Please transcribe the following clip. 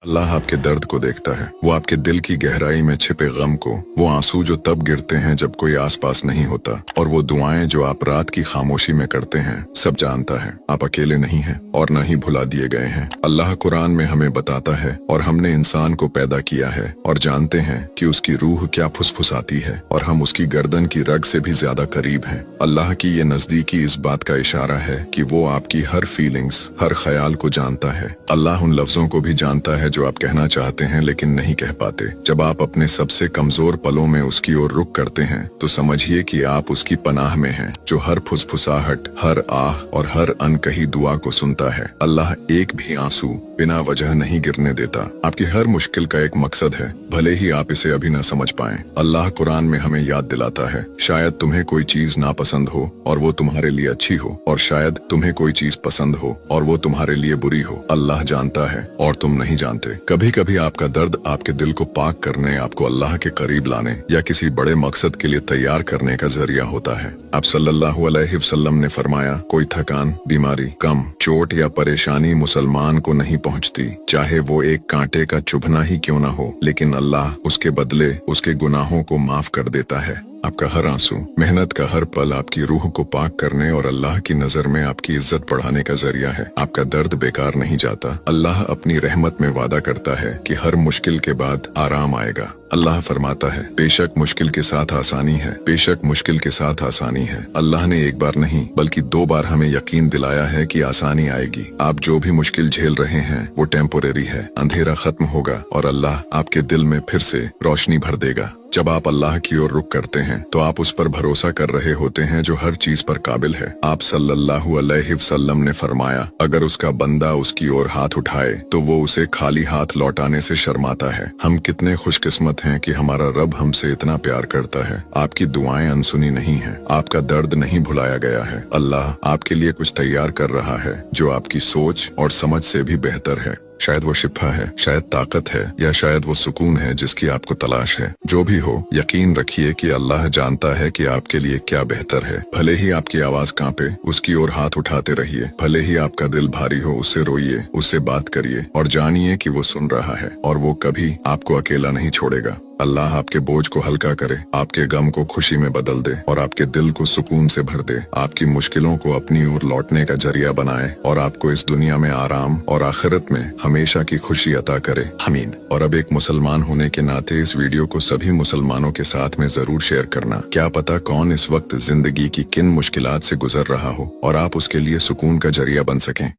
अल्लाह आपके दर्द को देखता है। वो आपके दिल की गहराई में छिपे गम को, वो आंसू जो तब गिरते हैं जब कोई आसपास नहीं होता, और वो दुआएं जो आप रात की खामोशी में करते हैं, सब जानता है। आप अकेले नहीं हैं और न ही भुला दिए गए हैं। अल्लाह कुरान में हमें बताता है, और हमने इंसान को पैदा किया है और जानते हैं कि उसकी रूह क्या फुसफुसाती है, और हम उसकी गर्दन की रग से भी ज्यादा करीब हैं। अल्लाह की ये नजदीकी इस बात का इशारा है कि वो आपकी हर फीलिंग्स, हर ख्याल को जानता है। अल्लाह उन लफ्जों को भी जानता है जो आप कहना चाहते हैं लेकिन नहीं कह पाते। जब आप अपने सबसे कमजोर पलों में उसकी ओर रुख करते हैं तो समझिए कि आप उसकी पनाह में हैं, जो हर फुसफुसाहट, हर आह और हर अनकही दुआ को सुनता है। अल्लाह एक भी आंसू बिना वजह नहीं गिरने देता। आपकी हर मुश्किल का एक मकसद है, भले ही आप इसे अभी न समझ पाएं। अल्लाह कुरान में हमें याद दिलाता है, शायद तुम्हें कोई चीज नापसंद हो और वो तुम्हारे लिए अच्छी हो, और शायद तुम्हें कोई चीज पसंद हो और वो तुम्हारे लिए बुरी हो। अल्लाह जानता है और तुम नहीं जानते। कभी कभी आपका दर्द आपके दिल को पाक करने, आपको अल्लाह के करीब लाने या किसी बड़े मकसद के लिए तैयार करने का जरिया होता है। आप सल्लल्लाहु अलैहि वसल्लम ने फरमाया, कोई थकान, बीमारी, गम, चोट या परेशानी मुसलमान को नहीं पहुंचती, चाहे वो एक कांटे का चुभना ही क्यों न हो, लेकिन अल्लाह उसके बदले उसके गुनाहों को माफ कर देता है। आपका हर आंसू, मेहनत का हर पल आपकी रूह को पाक करने और अल्लाह की नजर में आपकी इज्जत बढ़ाने का जरिया है। आपका दर्द बेकार नहीं जाता। अल्लाह अपनी रहमत में वादा करता है कि हर मुश्किल के बाद आराम आएगा। अल्लाह फरमाता है, बेशक मुश्किल के साथ आसानी है, बेशक मुश्किल के साथ आसानी है। अल्लाह ने एक बार नहीं बल्कि 2 बार हमें यकीन दिलाया है कि आसानी आएगी। आप जो भी मुश्किल झेल रहे हैं वो टेम्पोरेरी है, अंधेरा खत्म होगा और अल्लाह आपके दिल में फिर से रोशनी भर देगा। जब आप अल्लाह की ओर रुख करते हैं तो आप उस पर भरोसा कर रहे होते हैं जो हर चीज पर काबिल है। आप सल्लल्लाहु अलैहि वसल्लम ने फरमाया, अगर उसका बंदा उसकी ओर हाथ उठाए तो वो उसे खाली हाथ लौटाने से शर्माता है। हम कितने खुशकिस्मत हैं कि हमारा रब हमसे इतना प्यार करता है। आपकी दुआएं अनसुनी नहीं हैं, आपका दर्द नहीं भुलाया गया है। अल्लाह आपके लिए कुछ तैयार कर रहा है जो आपकी सोच और समझ से भी बेहतर है। शायद वो शिफा है, शायद ताकत है, या शायद वो सुकून है जिसकी आपको तलाश है। जो भी हो, यकीन रखिए कि अल्लाह जानता है कि आपके लिए क्या बेहतर है। भले ही आपकी आवाज कांपे, उसकी ओर हाथ उठाते रहिए। भले ही आपका दिल भारी हो, उससे रोइए, उससे बात करिए और जानिए कि वो सुन रहा है और वो कभी आपको अकेला नहीं छोड़ेगा। अल्लाह आपके बोझ को हल्का करे, आपके गम को खुशी में बदल दे और आपके दिल को सुकून से भर दे। आपकी मुश्किलों को अपनी ओर लौटने का जरिया बनाए और आपको इस दुनिया में आराम और आखिरत में हमेशा की खुशी अता करे। आमीन। और अब एक मुसलमान होने के नाते इस वीडियो को सभी मुसलमानों के साथ में जरूर शेयर करना। क्या पता कौन इस वक्त जिंदगी की किन मुश्किलात से गुजर रहा हो और आप उसके लिए सुकून का जरिया बन सकें।